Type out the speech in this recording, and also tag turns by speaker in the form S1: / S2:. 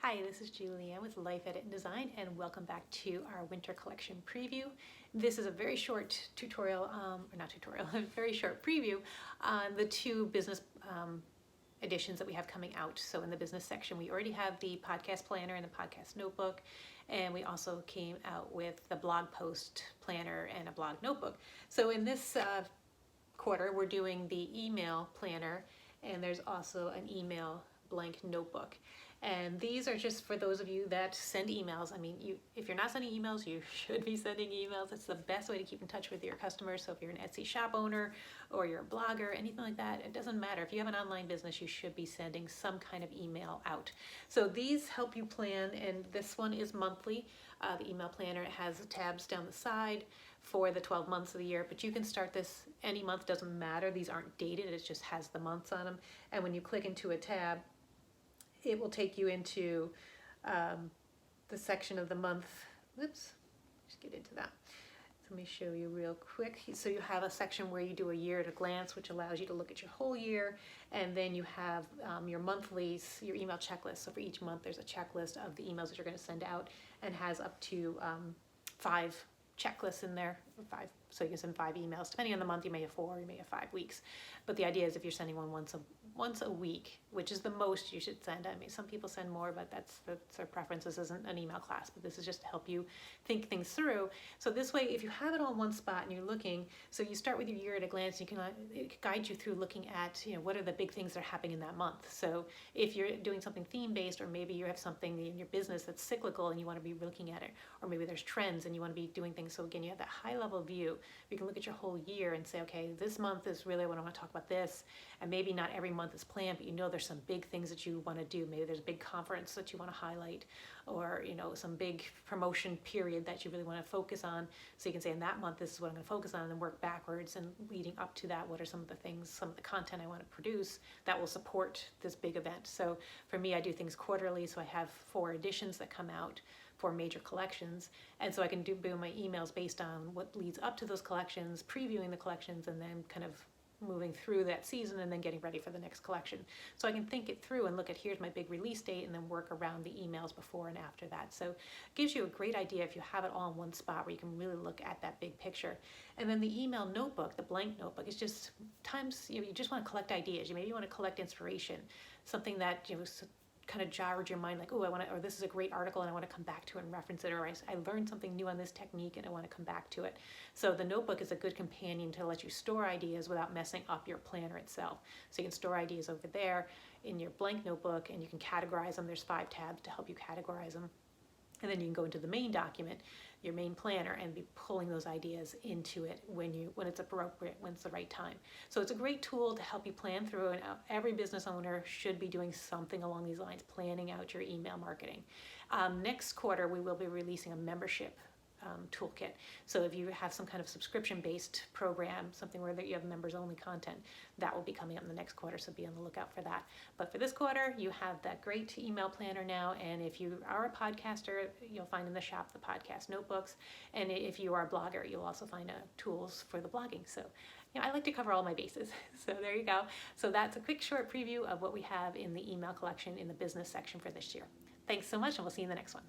S1: Hi, this is Julianne with Life Edit and Design, and welcome back to our winter collection preview. This is a very short tutorial, or not tutorial, a very short preview on the two business editions that we have coming out. So in the business section, we already have the podcast planner and the podcast notebook, and we also came out with the blog post planner and a blog notebook. So in this quarter, we're doing the email planner, and there's also an email blank notebook. And these are just for those of you that send emails. I mean, if you're not sending emails, you should be sending emails. It's the best way to keep in touch with your customers. So if you're an Etsy shop owner or you're a blogger, anything like that, it doesn't matter. If you have an online business, you should be sending some kind of email out. So these help you plan, and this one is monthly. The email planner, it has tabs down the side for the 12 months of the year, but you can start this any month, doesn't matter. These aren't dated, it just has the months on them. And when you click into a tab, it will take you into the section of the month. Oops, just get into that. So let me show you real quick. So you have a section where you do a year at a glance, which allows you to look at your whole year. And then you have your monthlies, your email checklist. So for each month, there's a checklist of the emails that you're going to send out, and has up to 5 checklists in there, 5. So you can send 5 emails. Depending on the month, you may have 4, you may have 5 weeks. But the idea is if you're sending one once a week, which is the most you should send. I mean, some people send more, but that's their preference. This isn't an email class, but this is just to help you think things through. So this way, if you have it all in one spot and you're looking, so you start with your year at a glance, it can guide you through looking at, what are the big things that are happening in that month. So if you're doing something theme-based, or maybe you have something in your business that's cyclical and you want to be looking at it, or maybe there's trends and you want to be doing things. So again, you have that high-level view. You can look at your whole year and say, okay, this month is really what I want to talk about this, and maybe not every month is planned, but there's some big things that you want to do. Maybe there's a big conference that you want to highlight, or some big promotion period that you really want to focus on. So you can say, in that month, this is what I'm going to focus on, and then work backwards, and leading up to that, what are some of the things, some of the content I want to produce that will support this big event. So for me, I do things quarterly, so I have 4 editions that come out for major collections, and so I can do my emails based on what leads up to those collections, previewing the collections, and then kind of moving through that season and then getting ready for the next collection. So I can think it through and look at, here's my big release date, and then work around the emails before and after that. So it gives you a great idea if you have it all in one spot where you can really look at that big picture. And then the email notebook, the blank notebook, is just times you just want to collect ideas. You maybe want to collect inspiration, something that kind of jarred your mind, like, oh, or this is a great article and I want to come back to it and reference it, or I learned something new on this technique and I want to come back to it. So the notebook is a good companion to let you store ideas without messing up your planner itself. So you can store ideas over there in your blank notebook, and you can categorize them. There's 5 tabs to help you categorize them. And then you can go into the main document, your main planner, and be pulling those ideas into it when it's appropriate, when it's the right time. So it's a great tool to help you plan through, and every business owner should be doing something along these lines, planning out your email marketing. Next quarter, we will be releasing a membership toolkit. So if you have some kind of subscription-based program, something where you have members-only content, that will be coming up in the next quarter, so be on the lookout for that. But for this quarter, you have that great email planner now, and if you are a podcaster, you'll find in the shop the podcast notebooks, and if you are a blogger, you'll also find tools for the blogging. So I like to cover all my bases. So there you go. So that's a quick short preview of what we have in the email collection in the business section for this year. Thanks so much, and we'll see you in the next one.